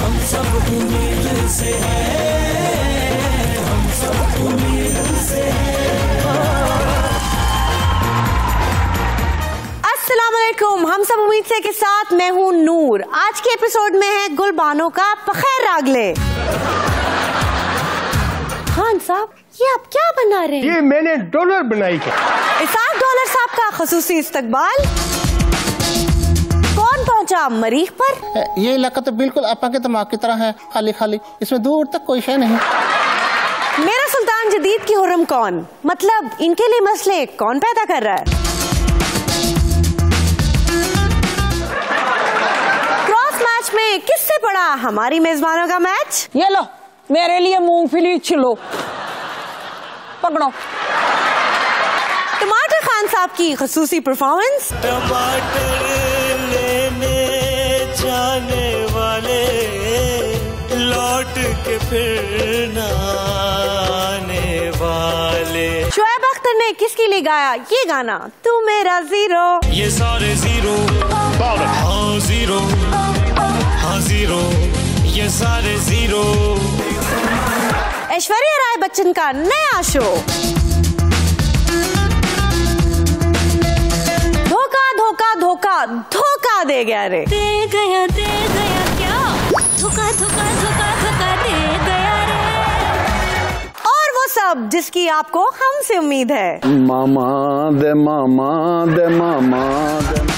हम सब उम्मीद से हैं, हम सब उम्मीद से अस्सलामुअलैकुम। हम सब उम्मीद से के साथ मैं हूँ नूर। आज के एपिसोड में है गुलबानो का पखैर रागले। खान साहब, ये आप क्या बना रहे हैं? ये मैंने डॉलर बनाई है। इसाक डॉलर साहब का खसूसी इस्तकबाल। कौन पहुंचा मरीख पर? ये इलाका तो बिल्कुल आपा के दिमाग की तरह है, खाली खाली, इसमें दूर तक कोई शय नहीं। मेरा सुल्तान जदीद की हुर्रम कौन, मतलब इनके लिए मसले कौन पैदा कर रहा है? क्रॉस मैच में किससे पड़ा हमारी मेजबानों का मैच? ये लो मेरे लिए मूंगफली छिलो, पकड़ो। टमाटर खान साहब की खसूसी परफॉर्मेंस। टमाटर लेने जाने वाले लौट के फिर न आने वाले। शोएब अख्तर ने किसके लिए गाया ये गाना, तू मेरा जीरो? ये सारे जीरो, हाँ जीरो, हाँ जीरो, ये सारे जीरो। ऐश्वर्या राय बच्चन का नया शो। धोखा धोखा धोखा धोखा दे गया रे। दे गया क्या? धोखा धोखा धोखा धोखा दे गया रे। और वो सब जिसकी आपको हमसे उम्मीद है। मामा दे मामा दे मामा दे।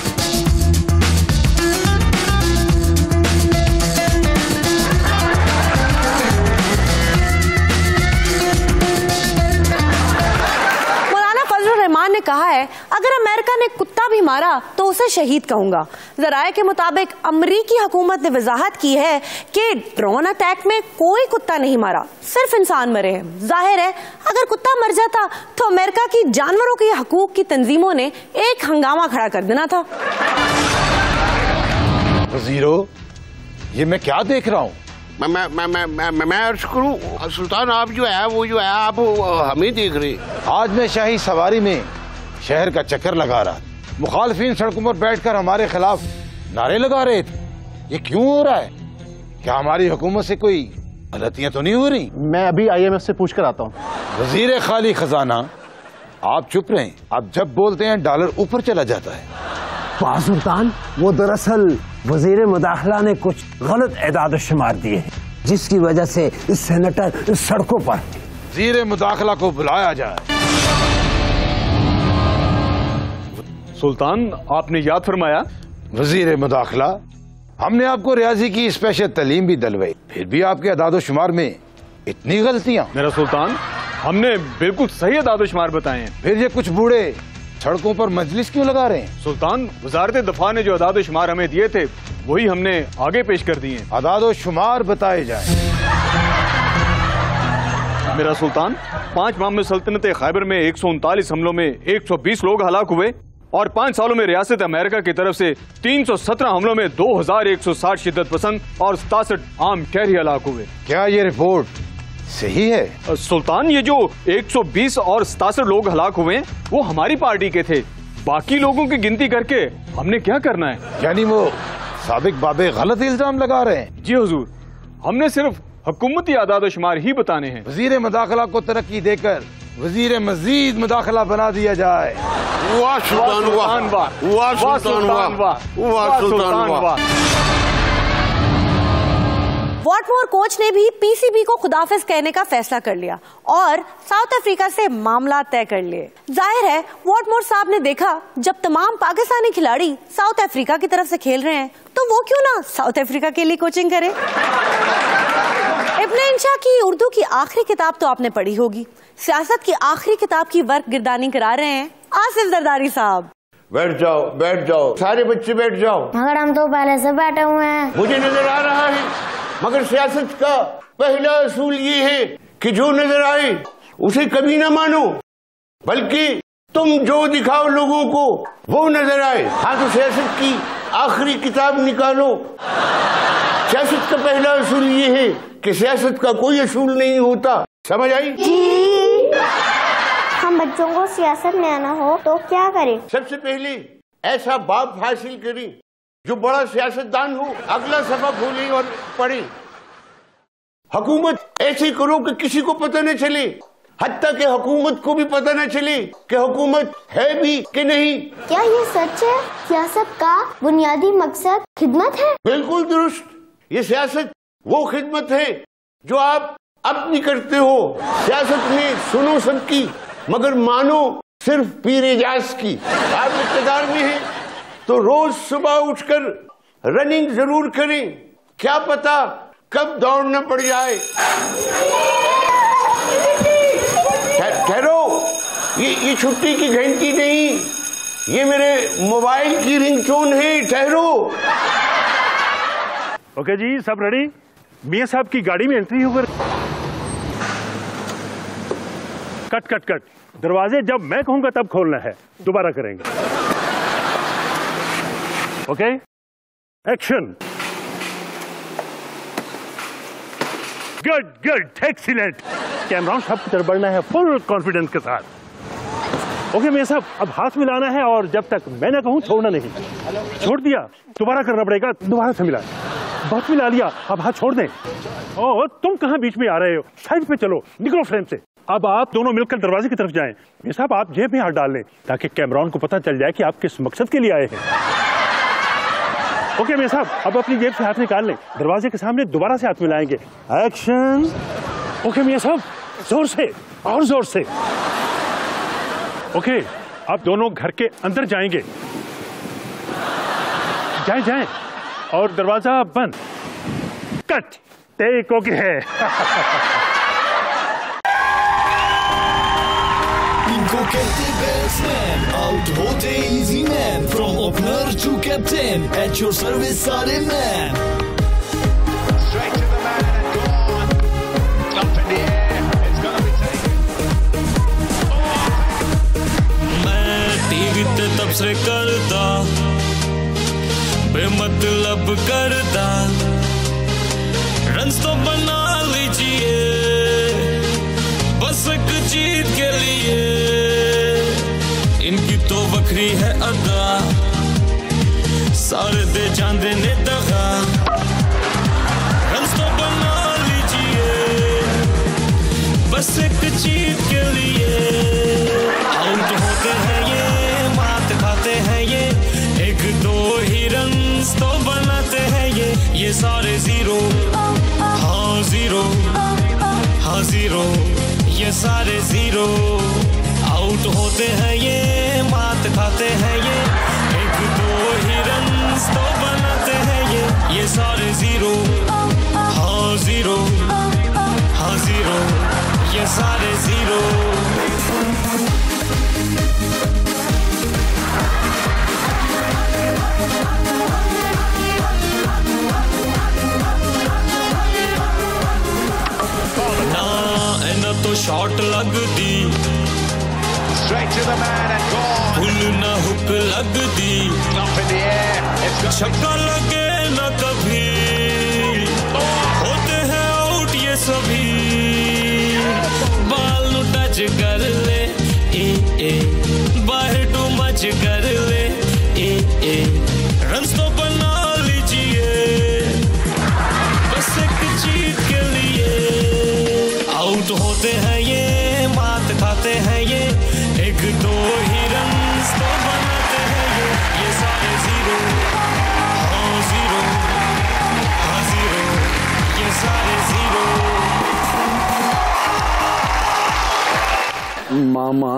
ने कहा है, अगर अमेरिका ने कुत्ता भी मारा तो उसे शहीद कहूंगा। ज़राए के मुताबिक अमरीकी हुकूमत ने वजाहत की है कि ड्रोन अटैक में कोई कुत्ता नहीं मारा, सिर्फ इंसान मरे हैं। जाहिर है अगर कुत्ता मर जाता तो अमेरिका की जानवरों के हकूक की तंजीमों ने एक हंगामा खड़ा कर देना था। वज़ीरो, ये मैं क्या देख रहा हूँ? मैं अर्ज करूं सुल्तान, आप जो है वो जो है आप हमें देख रहे। आज मैं शाही सवारी में शहर का चक्कर लगा रहा, मुखालफिन सड़कों पर बैठकर हमारे खिलाफ नारे लगा रहे थे। ये क्यों हो रहा है? क्या हमारी हुकूमत से कोई गलतियां तो नहीं हो रही? मैं अभी IMF से पूछ कर आता हूँ। वजीर खाली खजाना, आप चुप रहें। आप जब बोलते हैं डॉलर ऊपर चला जाता है। सुल्तान, वो दरअसल वजीर मुदाखला ने कुछ गलत एदाद शुमार दिए हैं, जिसकी वजह से इस सेनेटर इस सड़कों पर। वजीर मुदाखला को बुलाया जाए। सुल्तान, आपने याद फरमाया। वजीर मुदाखला, हमने आपको रियाजी की स्पेशल तालीम भी दिलवाई, फिर भी आपके अदाद शुमार में इतनी गलतियां। मेरा सुल्तान, हमने बिल्कुल सही अदाद शुमार बताए हैं। फिर ये कुछ बूढ़े सड़कों पर मजलिस क्यों लगा रहे हैं? सुल्तान, वजारत दफा ने जो अदाद शुमार हमें दिए थे वही हमने आगे पेश कर दिए। अदाद शुमार बताए जाए। मेरा सुल्तान, 5 माह में सल्तनत खैबर में 139 हमलों में 120 लोग हलाक हुए और 5 सालों में रियासत अमेरिका की तरफ से 317 हमलों में 2160 शिद्दत पसंद और 67 आम शहरी हलाक हुए। क्या ये रिपोर्ट सही है? सुल्तान, ये जो 120 और 67 लोग हलाक हुए हैं वो हमारी पार्टी के थे। बाकी लोगों की गिनती करके हमने क्या करना है? यानी वो साबिक बाबे गलत इल्जाम लगा रहे हैं? जी हुजूर, हमने सिर्फ हुकूमती आदाद शुमार ही बताने हैं। वजीर मुदाखला को तरक्की देकर वजीर मजीद मुदाखला बना दिया जाए। वाह सुल्तान वाह, वाह सुल्तान वाह, वाह सुल्तान वाह। वॉटमोर कोच ने भी PCB को खुदाफिज कहने का फैसला कर लिया और साउथ अफ्रीका से मामला तय कर लिए। जाहिर है वॉटमोर साहब ने देखा जब तमाम पाकिस्तानी खिलाड़ी साउथ अफ्रीका की तरफ से खेल रहे हैं तो वो क्यों ना साउथ अफ्रीका के लिए कोचिंग करे। इब्न इंशा की उर्दू की आखिरी किताब तो आपने पढ़ी होगी। सियासत की आखिरी किताब की वर्क गिरदानी करा रहे हैं आसिफ जरदारी साहब। बैठ जाओ, बैठ जाओ, सारे बच्चे बैठ जाओ। मगर हम तो पहले से बैठे हुए हैं। मुझे नजर आ रहा है, मगर सियासत का पहला असूल ये है कि जो नजर आए उसे कभी ना मानो, बल्कि तुम जो दिखाओ लोगों को वो नजर आए। हाँ, तो सियासत की आखिरी किताब निकालो। सियासत का पहला असूल ये है कि सियासत का कोई असूल नहीं होता। समझ आई? हम बच्चों को सियासत में आना हो तो क्या करें? सबसे पहले ऐसा बाप हासिल करें जो बड़ा सियासतदान हो, अगला सबक खोली और पढ़ी। हुकूमत ऐसी करो कि किसी को पता न चले, हत्ता कि हुकूमत को भी पता न चले कि हुकूमत है भी कि नहीं। क्या ये सच है? सियासत का बुनियादी मकसद खिदमत है? बिल्कुल दुरुस्त। ये सियासत वो खिदमत है जो आप अपनी करते हो। सियासत में सुनो सबकी मगर मानो सिर्फ पीर इजाज की। आप इक़्तिदार में हैं तो रोज सुबह उठकर रनिंग जरूर करें, क्या पता कब दौड़ना पड़ जाए। ठहरो, ये छुट्टी की घंटी नहीं, ये मेरे मोबाइल की रिंगटोन है। ठहरो। ओके जी, सब रेडी? मियां साहब की गाड़ी में एंट्री होकर कट कट कट। दरवाजे जब मैं कहूंगा तब खोलना है, दोबारा करेंगे। Okay, action. Good good, excellent. Cameron साहब की तरफ बढ़ना है फुल कॉन्फिडेंस के साथ। ओके मियां साहब, अब हाथ मिलाना है और जब तक मैं ना कहूं छोड़ना नहीं। छोड़ दिया, दोबारा करना पड़ेगा। दोबारा से मिला, बहुत मिला लिया, अब हाथ छोड़ दें। ओ, तुम कहां बीच में आ रहे हो? साइड पे चलो, निकलो फ्रेम से। अब आप दोनों मिलकर दरवाजे की तरफ जाएं। मियां साहब, आप जेब में हाथ डाल लें ताकि कैमरान को पता चल जाए कि आप किस मकसद के लिए आए हैं। ओके मियां साहब, अब अपनी जेब से हाथ निकाल लें, दरवाजे के सामने दोबारा से हाथ मिलाएंगे। एक्शन। ओके मियां साहब, जोर से और जोर से। ओके, अब दोनों घर के अंदर जाएंगे। जाएं जाएं, और दरवाजा बंद। कट। टेक ओके है। इनको कहते बैट्समैन, आउट होते easy man, from opener to captain, at your service सारे man. Straight to the man and gone, up in the air, it's gonna be taken. मैं टीवी ते तब से करदा, बेमतलब करदा, रन्स तो बना लीजिए बस एक जीत के लिए। इनकी तो बखरी है अदा, सारे दे जांदे ने दगा, रन्स तो बना लीजिए बस एक जीत के लिए। आउट होते हैं ये, मात खाते हैं ये, एक दो ही रन्स तो बनाते हैं ये सारे जीरो, हाँ जीरो, हाँ जीरो, ये सारे जीरो। आउट होते हैं ये, मात खाते हैं ये, एक दो ही रन्स तो बनाते हैं ये सारे जीरो, हाँ जीरो, हाँ जीरो, ये सारे जीरो। तो शॉट लगदी, फुल न हुक लगदी, छक्का लगे न कभी, होते हैं आउट ये सभी। बाल नु टच कर ले, बाहर टू मच कर ले, रन्स तो बना लीजिए बस एक जीत के लिए। आउट होते हैं ये, मात खाते हैं ये, एक दो ही रन्स तो बनाते हैं ये सारे जीरो, हाँ जीरो, हाँ जीरो, ये सारे जीरो। मामा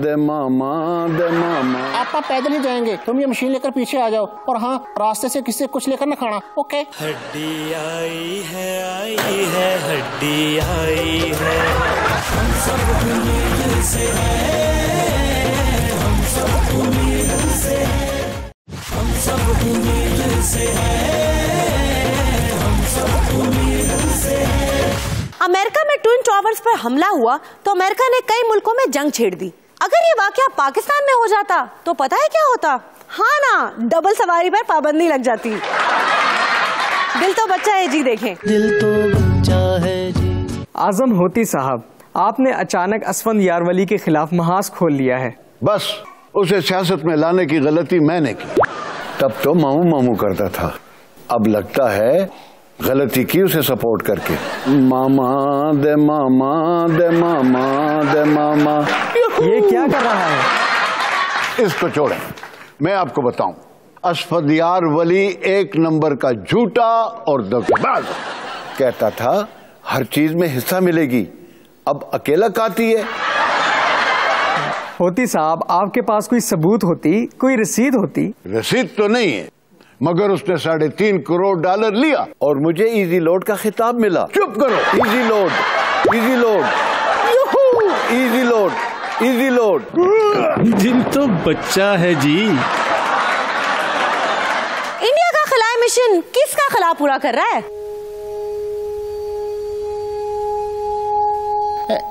दे मामा दे मामा। आप पैदल ही जाएंगे, तुम ये मशीन लेकर पीछे आ जाओ, और हाँ रास्ते से किसी कुछ लेकर ना खाना। ओके। हड्डी आई है हड्डी आई है। हम सब उम्मीद से हैं, हम सब उम्मीद से हैं, हम सब उम्मीद से हैं, हम सब उम्मीद से हैं। अमेरिका में ट्विन टावर्स पर हमला हुआ तो अमेरिका ने कई मुल्कों में जंग छेड़ दी। अगर ये वाकया पाकिस्तान में हो जाता तो पता है क्या होता? हाँ ना, डबल सवारी पर पाबंदी लग जाती। दिल तो बच्चा है जी, देखें। दिल तो बच्चा है जी। आजम होती साहब, आपने अचानक असफंद यारवली के खिलाफ महाज खोल लिया है। बस उसे सियासत में लाने की गलती मैंने की। तब तो मामू मामू करता था, अब लगता है गलती की उसे सपोर्ट करके। मामा दे मामा दे मामा दे मामा। ये क्या कर रहा है? इसको छोड़ें, मैं आपको बताऊं, असफदयार वली एक नंबर का झूठा और दगाबाज। कहता था हर चीज में हिस्सा मिलेगी, अब अकेला खाती है। होती साहब, आपके पास कोई सबूत होती, कोई रसीद होती। रसीद तो नहीं है, मगर उसने $3.5 करोड़ लिया और मुझे इजी लोड का खिताब मिला। चुप करो। Easy load, easy load, easy load, easy load. जिन तो बच्चा है जी। इंडिया का खलाई मिशन किसका खला पूरा कर रहा है?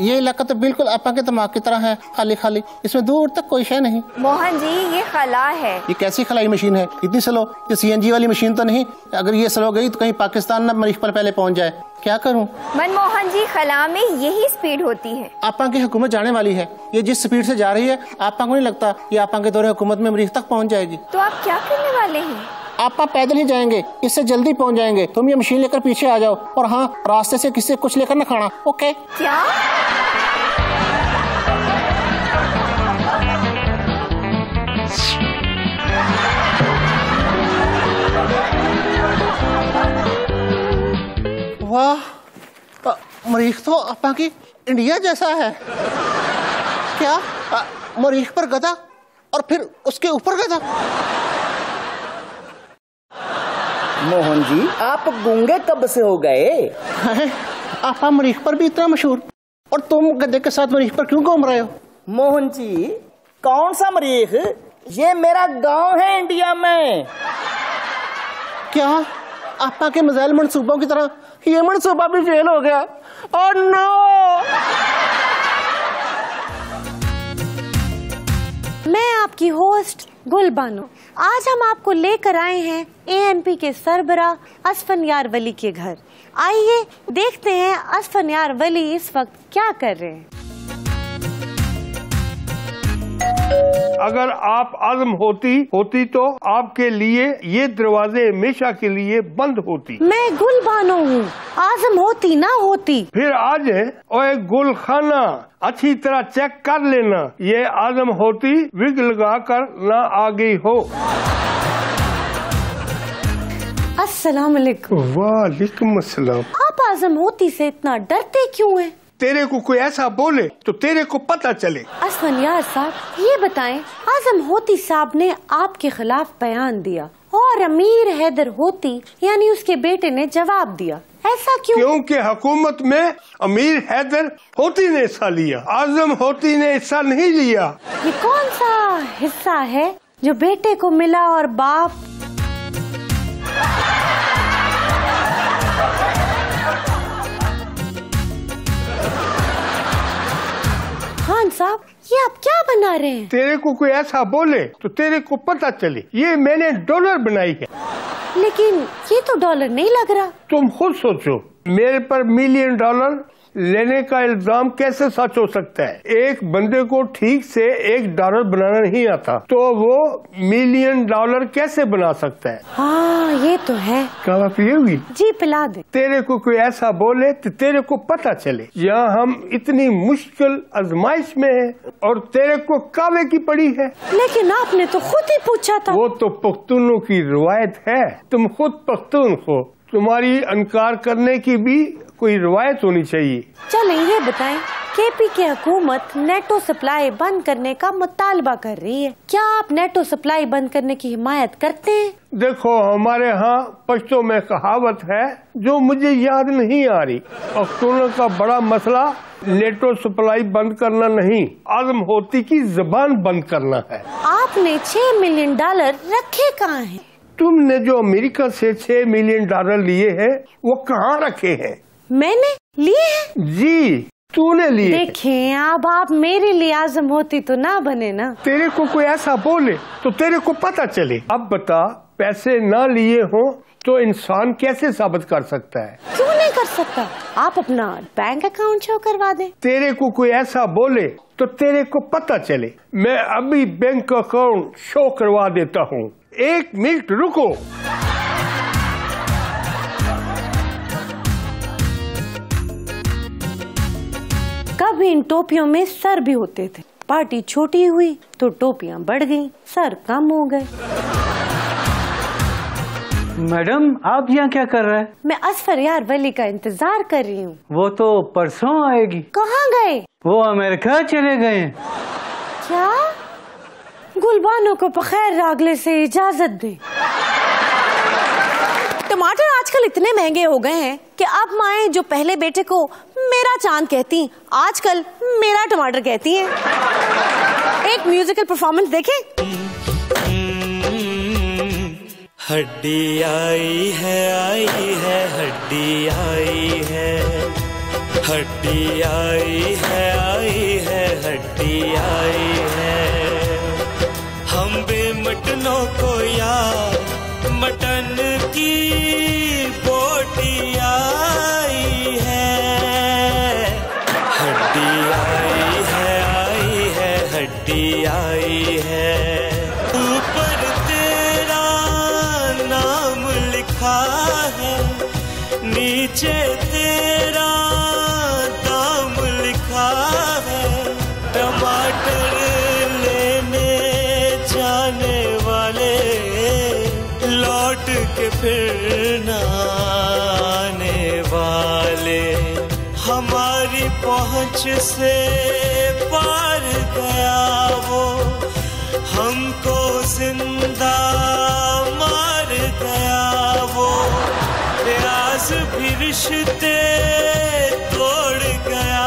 ये इलाका तो बिल्कुल आपा के दिमाग की तरह है, खाली खाली, इसमें दूर तक कोई शय नहीं। मोहन जी, ये खला है। ये कैसी खलाई मशीन है, इतनी स्लो? ये CNG वाली मशीन तो नहीं? अगर ये स्लो गई तो कहीं पाकिस्तान ना मरीज पर पहले पहुंच जाए। क्या करूं? मनमोहन जी, खला में यही स्पीड होती है। आपा की हुकूमत जाने वाली है, ये जिस स्पीड से जा रही है आपा को नहीं लगता ये आपा के दौरे हुकूमत में मरीज तक पहुंच जाएगी। तो आप क्या करने वाले हैं? आपा पैदल ही जाएंगे, इससे जल्दी पहुंच जाएंगे। तुम ये मशीन लेकर पीछे आ जाओ, और हाँ, रास्ते से किसी कुछ लेकर न खाना। ओके? क्या? वाह, मरीख तो आपा की इंडिया जैसा है। क्या? मरीख पर गधा और फिर उसके ऊपर गधा। मोहन जी, आप गूंगे कब से हो गए? आपा मरीख पर भी इतना मशहूर, और तुम गधे के साथ मरीख पर क्यों घूम रहे हो? मोहन जी, कौन सा मरीख? ये मेरा गांव है इंडिया में। क्या? आपा के मिसाइल मंसूबों की तरह ये मंसूबा भी फेल हो गया? Oh no! मैं आपकी होस्ट गुल बानो। आज हम आपको लेकर आए हैं ANP के सरबरा असफनयार वली के घर। आइए देखते हैं असफनयार वली इस वक्त क्या कर रहे हैं। अगर आप आज़म होती तो आपके लिए ये दरवाजे हमेशा के लिए बंद होती। मैं गुल बानो हूँ, आज़म होती ना होती। फिर आज ओए गुल खाना, अच्छी तरह चेक कर लेना, ये आज़म होती विग लगा कर ना आ गई हो। अस्सलाम वालेकुम। वालेकुम अस्सलाम। आप आज़म होती से इतना डरते क्यों हैं? तेरे को कोई ऐसा बोले तो तेरे को पता चले। असफनयार साहब, ये बताएं, आज़म होती साहब ने आपके खिलाफ बयान दिया और अमीर हैदर होती यानी उसके बेटे ने जवाब दिया, ऐसा क्यों? क्योंकि हुकूमत में अमीर हैदर होती ने हिस्सा लिया, आज़म होती ने हिस्सा नहीं लिया। ये कौन सा हिस्सा है जो बेटे को मिला और बाप? खान साहब, ये आप क्या बना रहे हैं? तेरे को कोई ऐसा बोले तो तेरे को पता चले, ये मैंने डॉलर बनाई है। लेकिन ये तो डॉलर नहीं लग रहा। तुम खुद सोचो, मेरे पर $1 मिलियन लेने का इल्जाम कैसे सच हो सकता है? एक बंदे को ठीक से $1 बनाना नहीं आता तो वो $1 मिलियन कैसे बना सकता है? हाँ, ये तो है। कहवा पिएगी? जी पिला दे। तेरे को कोई ऐसा बोले तो तेरे को पता चले, यहाँ हम इतनी मुश्किल आजमाइश में है और तेरे को कावे की पड़ी है। लेकिन आपने तो खुद ही पूछा था। वो तो पख्तूनों की रिवायत है, तुम खुद पख्तून हो, तुम्हारी इनकार करने की भी कोई रिवायत होनी चाहिए। चलें, ये बताएं, KP की हुकूमत नेटो सप्लाई बंद करने का मुतालबा कर रही है, क्या आप नेटो सप्लाई बंद करने की हिमायत करते हैं? देखो, हमारे यहाँ पश्तो में कहावत है जो मुझे याद नहीं आ रही। पख्तूनों का बड़ा मसला नेटो सप्लाई बंद करना नहीं, आज़म होती की जबान बंद करना है। आपने $6 मिलियन रखे कहाँ हैं? तुमने जो अमेरिका से $6 मिलियन लिए हैं वो कहाँ रखे हैं? मैंने लिए हैं? जी, तूने लिए। देखें, अब आप मेरे लिए आज़म होती तो ना बने ना। तेरे को कोई ऐसा बोले तो तेरे को पता चले। अब बता, पैसे ना लिए हो तो इंसान कैसे साबित कर सकता है? क्यों नहीं कर सकता? आप अपना बैंक अकाउंट शो करवा दें। तेरे को कोई ऐसा बोले तो तेरे को पता चले। मैं अभी बैंक अकाउंट शो करवा देता हूँ। 1 मिनट रुको। कभी इन टोपियों में सर भी होते थे, पार्टी छोटी हुई तो टोपियां बढ़ गईं, सर कम हो गए। मैडम आप यहाँ क्या कर रहे हैं? मैं असफर यार वली का इंतजार कर रही हूँ। वो तो परसों आएगी। कहाँ गए? वो अमेरिका चले गए। क्या? गुलबानो को बखैर रागले से इजाजत दे। टमाटर आजकल इतने महंगे हो गए हैं कि अब माएं जो पहले बेटे को मेरा चांद कहती, आजकल मेरा टमाटर कहती हैं। एक म्यूजिकल परफॉर्मेंस देखें। हड्डी आई है हड्डी आई है, हड्डी आई है हड्डी आई है। हम बेमटनों को यार मटन की बोटी आई है। हड्डी आई है हड्डी आई है। ऊपर तेरा नाम लिखा है, नीचे तेरा दाम लिखा है। टमाटर लेने जाने वाले लौट के फिर न आने वाले। हमारी पहुंच से पार गया वो, हमको जिंदा मार गया वो। प्यास भी रिश्ते तोड़ गया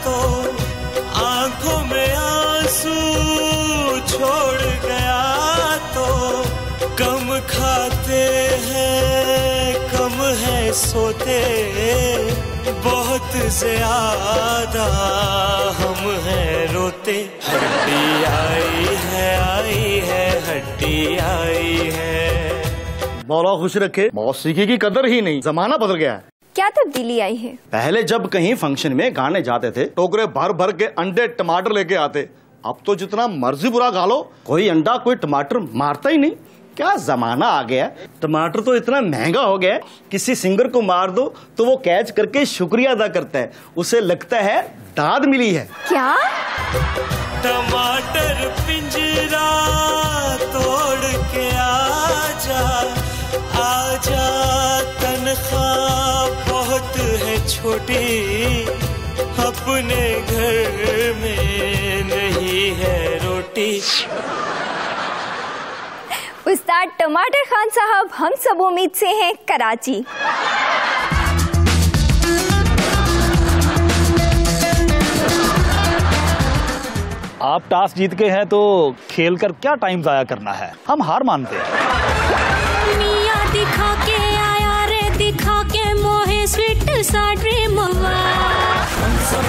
तो, आंखों में आंसू छोड़ गया तो। कम खाते हैं कम है सोते, बहुत ज्यादा हम हैं रोते। हड्डी आई है हड्डी आई है। मौला खुश रखे, मौसीकी की कदर ही नहीं, जमाना बदल गया है। क्या तब्दीली आई है? पहले जब कहीं फंक्शन में गाने जाते थे, टोकरे भर भर के अंडे टमाटर लेके आते। अब तो जितना मर्जी बुरा गा लो, कोई अंडा कोई टमाटर मारता ही नहीं। क्या जमाना आ गया। टमाटर तो इतना महंगा हो गया, किसी सिंगर को मार दो तो वो कैच करके शुक्रिया अदा करता है, उसे लगता है दाद मिली है। क्या? टमाटर पिंजरा तोड़ के आजा, आजा तनख्वाह बहुत है छोटी, अपने घर में नहीं है रोटी। उस्ताद टमाटर खान साहब, हम सब उम्मीद से हैं कराची। आप टास्क जीत के हैं तो खेल कर क्या टाइम जाया करना है, हम हार मानते हैं। मियां दिखा के आया रे, दिखा के मोहे स्वीट सा ड्रीम। हम सब